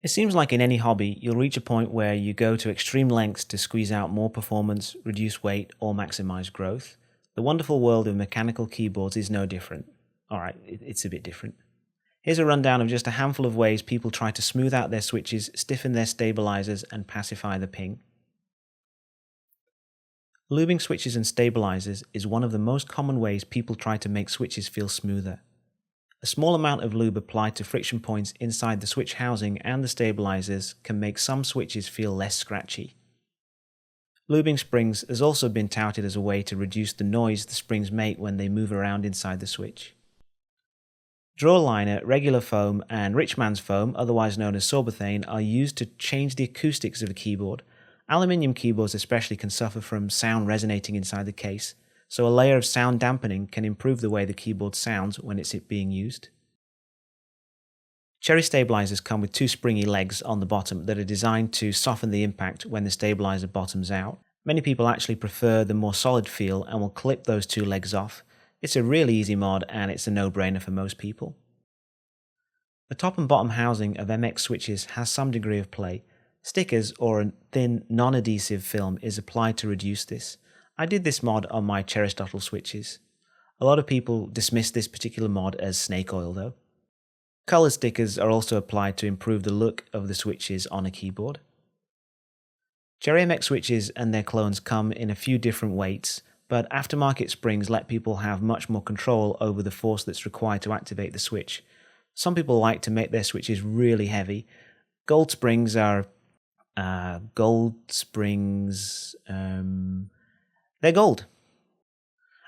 It seems like in any hobby, you'll reach a point where you go to extreme lengths to squeeze out more performance, reduce weight, or maximize growth. The wonderful world of mechanical keyboards is no different. Alright, it's a bit different. Here's a rundown of just a handful of ways people try to smooth out their switches, stiffen their stabilizers, and pacify the ping. Lubing switches and stabilizers is one of the most common ways people try to make switches feel smoother. A small amount of lube applied to friction points inside the switch housing and the stabilizers can make some switches feel less scratchy. Lubing springs has also been touted as a way to reduce the noise the springs make when they move around inside the switch. Draw liner, regular foam, and rich man's foam, otherwise known as sorbethane, are used to change the acoustics of a keyboard. Aluminium keyboards especially can suffer from sound resonating inside the case, so a layer of sound dampening can improve the way the keyboard sounds when it's being used. Cherry stabilizers come with two springy legs on the bottom that are designed to soften the impact when the stabilizer bottoms out. Many people actually prefer the more solid feel and will clip those two legs off. It's a really easy mod and it's a no-brainer for most people. The top and bottom housing of MX switches has some degree of play. Stickers or a thin non-adhesive film is applied to reduce this. I did this mod on my Aristotle switches. A lot of people dismiss this particular mod as snake oil though. Color stickers are also applied to improve the look of the switches on a keyboard. Cherry MX switches and their clones come in a few different weights, but aftermarket springs let people have much more control over the force that's required to activate the switch. Some people like to make their switches really heavy. Gold springs are they're gold.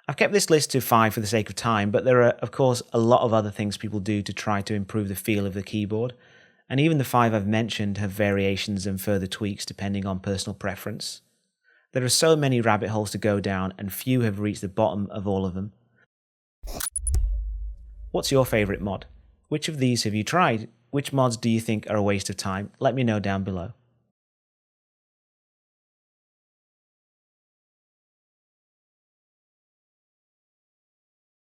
I've kept this list to 5 for the sake of time, but there are, of course, a lot of other things people do to try to improve the feel of the keyboard, and even the 5 I've mentioned have variations and further tweaks depending on personal preference. There are so many rabbit holes to go down, and few have reached the bottom of all of them. What's your favourite mod? Which of these have you tried? Which mods do you think are a waste of time? Let me know down below.